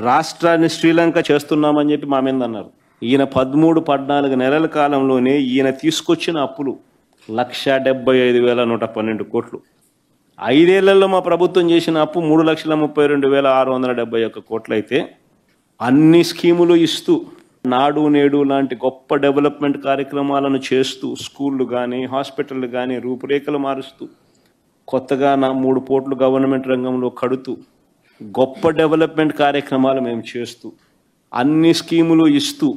రాష్ట్రాన్ని శ్రీలంక చేస్తున్నామని చెప్పి మా మీద అన్నారు. ఈయన 13-14 నెలల కాలంలోనే ఈయన తీసుకొచ్చిన అప్పులు 1,75,112 కోట్లు. 5 ఏళ్లలో మా ప్రభుత్వం చేసిన అప్పు 3,32,671 కోట్లు అయితే అన్ని స్కీములు ఇస్తూ నాడు నేడు లాంటి గొప్ప డెవలప్మెంట్ కార్యక్రమాలను చేస్తూ స్కూళ్ళు కానీ హాస్పిటళ్ళు కానీ రూపురేఖలు మారుస్తూ కొత్తగా 3 పోర్ట్లు గవర్నమెంట్ రంగంలో కడుతూ గొప్ప డెవలప్మెంట్ కార్యక్రమాలు మేము చేస్తూ అన్ని స్కీములు ఇస్తూ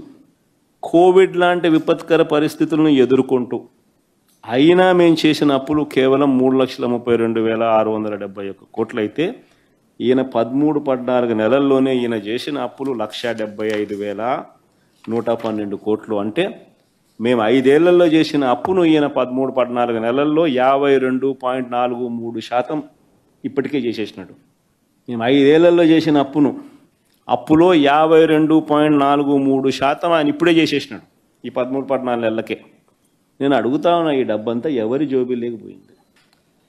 కోవిడ్ లాంటి విపత్కర పరిస్థితులను ఎదుర్కొంటూ అయినా మేము చేసిన అప్పులు కేవలం 3,32,671 కోట్లు అయితే ఈయన 13-14 నెలల్లోనే ఈయన చేసిన అప్పులు 1,75,112 కోట్లు. అంటే మేము 5 ఏళ్లలో చేసిన అప్పును ఈయన 13-14 నెలల్లో 52.43% ఇప్పటికే చేసేసినాడు. మేము 5 ఏళ్లలో చేసిన అప్పులో 52.43% ఆయన ఇప్పుడే చేసేసినాడు ఈ 13-14 నెలలకే. నేను అడుగుతా ఉన్నా, ఈ డబ్బంతా ఎవరి జోబీ లేకపోయింది?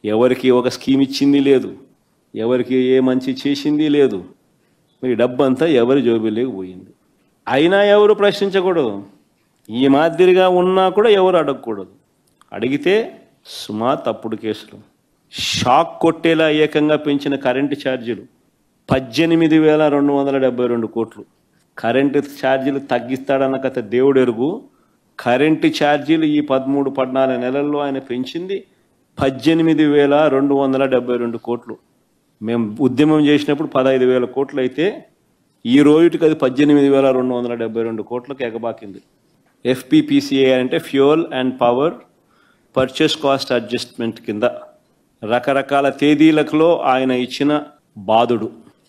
ఎవరికి ఒక స్కీమ్ ఇచ్చింది లేదు, ఎవరికి ఏ మంచి చేసింది లేదు. ఈ డబ్బంతా ఎవరి జోబీ లేకపోయింది. అయినా ఎవరు ప్రశ్నించకూడదు, ఈ మాదిరిగా ఉన్నా కూడా ఎవరు అడగకూడదు. అడిగితే సుమా తప్పుడు కేసులు, షాక్ కొట్టేలా ఏకంగా పెంచిన కరెంటు ఛార్జీలు 18,272 కోట్లు. కరెంటు ఛార్జీలు తగ్గిస్తాడన్న కథ దేవుడు ఎరుగు. కరెంటు ఛార్జీలు ఈ 13-14 నెలల్లో ఆయన పెంచింది 18,272 కోట్లు. మేము ఉద్యమం చేసినప్పుడు 15,000 కోట్లు అయితే ఈ రోజుకి అది 18,272 కోట్లకు ఎగబాకింది. FPPCA అంటే fuel and power purchase cost adjustment కింద రకరకాల తేదీలలో ఆయన ఇచ్చిన బాధుడు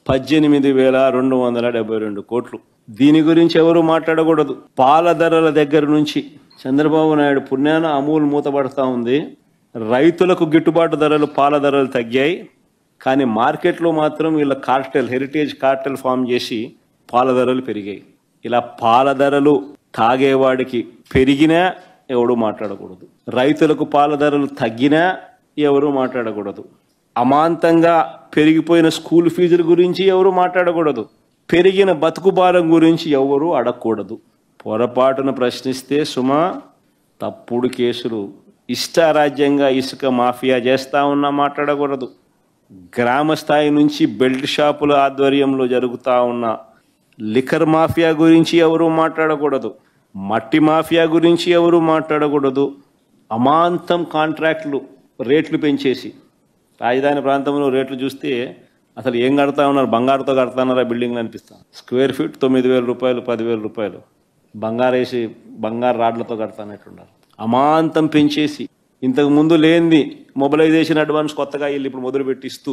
18,272 కోట్లు. దీని గురించి ఎవరు మాట్లాడకూడదు. పాల ధరల దగ్గర నుంచి చంద్రబాబు నాయుడు పుణ్యాన అమూల్ మూతపడతా ఉంది. రైతులకు గిట్టుబాటు ధరలు, పాల ధరలు తగ్గాయి. కానీ మార్కెట్లో మాత్రం వీళ్ళ హెరిటేజ్ కార్టెల్ ఫామ్ చేసి పాల ధరలు పెరిగాయి. ఇలా పాల ధరలు తాగేవాడికి పెరిగినా ఎవరు మాట్లాడకూడదు, రైతులకు పాల ధరలు తగ్గినా ఎవరు మాట్లాడకూడదు. అమాంతంగా పెరిగిపోయిన స్కూల్ ఫీజుల గురించి ఎవరు మాట్లాడకూడదు, పెరిగిన బతుకు భారం గురించి ఎవరు అడగకూడదు. పొరపాటున ప్రశ్నిస్తే సుమా తప్పుడు కేసులు, ఇష్టారాజ్యంగా ఇసుక మాఫియా చేస్తా ఉన్నా మాట్లాడకూడదు. గ్రామ స్థాయి నుంచి బెల్ట్ షాపుల ఆధ్వర్యంలో జరుగుతూ ఉన్న లిక్కర్ మాఫియా గురించి ఎవరు మాట్లాడకూడదు, మట్టి మాఫియా గురించి ఎవరు మాట్లాడకూడదు. అమాంతం కాంట్రాక్టులు రేట్లు పెంచేసి రాజధాని ప్రాంతంలో రేట్లు చూస్తే అసలు ఏం కడతా ఉన్నారు, బంగారుతో కడతాన్నారా బిల్డింగ్లు అనిపిస్తాను. స్క్వేర్ ఫీట్ 9,000 రూపాయలు, 10,000 రూపాయలు బంగారు వేసి బంగారు రాడ్లతో కడతానట్టున్నారు. అమాంతం పెంచేసి ఇంతకు ముందు లేనిది మొబిలైజేషన్ అడ్వాన్స్ కొత్తగా వీళ్ళు ఇప్పుడు మొదలు పెట్టిస్తూ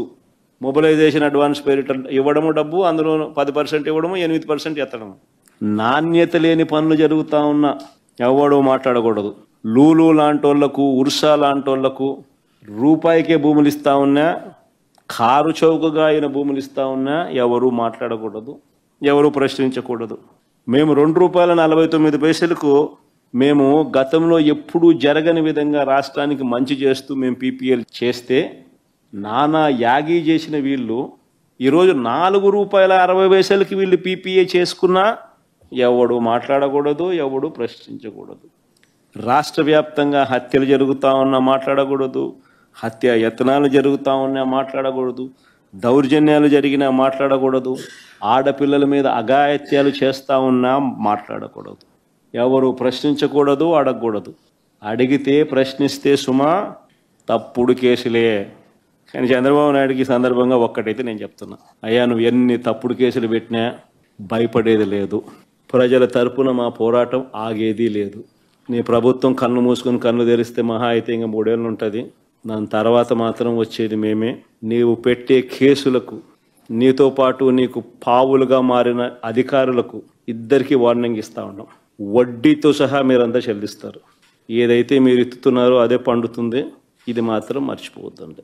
మొబిలైజేషన్ అడ్వాన్స్ పేరిట ఇవ్వడము, డబ్బు అందులో 10% ఇవ్వడము, 8% ఎత్తడము. నాణ్యత లేని పనులు జరుగుతూ ఉన్నా ఎవడో మాట్లాడకూడదు. లూలు లాంటోళ్లకు, ఉర్సా లాంటోళ్లకు రూపాయికే భూములు ఇస్తా ఉన్నా, కారు చౌకగా అయిన భూములు ఇస్తా ఉన్నా ఎవరు మాట్లాడకూడదు, ఎవరు ప్రశ్నించకూడదు. మేము ₹2.49 మేము గతంలో ఎప్పుడూ జరగని విధంగా రాష్ట్రానికి మంచి చేస్తూ మేము PPL చేస్తే నానా యాగి చేసిన వీళ్ళు ఈరోజు ₹4.60 వీళ్ళు PPA చేసుకున్నా ఎవడు మాట్లాడకూడదు, ఎవడు ప్రశ్నించకూడదు. రాష్ట్ర వ్యాప్తంగా హత్యలు జరుగుతూ ఉన్నా మాట్లాడకూడదు, హత్య యత్నాలు జరుగుతూ ఉన్నా మాట్లాడకూడదు, దౌర్జన్యాలు జరిగినా మాట్లాడకూడదు, ఆడపిల్లల మీద అఘాయిత్యాలు చేస్తూ ఉన్నా మాట్లాడకూడదు. ఎవరు ప్రశ్నించకూడదు, అడగకూడదు. అడిగితే ప్రశ్నిస్తే సుమా తప్పుడు కేసులే. కానీ చంద్రబాబు నాయుడుకి ఈ సందర్భంగా ఒక్కటైతే నేను చెప్తున్నా, అయ్యా నువ్వు ఎన్ని తప్పుడు కేసులు పెట్టినా భయపడేది లేదు. ప్రజల తరపున మా పోరాటం ఆగేది లేదు. నీ ప్రభుత్వం కన్ను మూసుకుని కన్ను తెరిస్తే మహా అయితే ఇంకా 3 ఏళ్ళు ఉంటుంది. దాని తర్వాత మాత్రం వచ్చేది మేమే. నీవు పెట్టే కేసులకు, నీతో పాటు నీకు పావులుగా మారిన అధికారులకు ఇద్దరికి వార్నింగ్ ఇస్తా ఉన్నాం. వడ్డీతో సహా మీరంతా చెల్లిస్తారు. ఏదైతే మీరు ఎత్తుతున్నారో అదే పండుతుంది. ఇది మాత్రం మర్చిపోవద్దండి.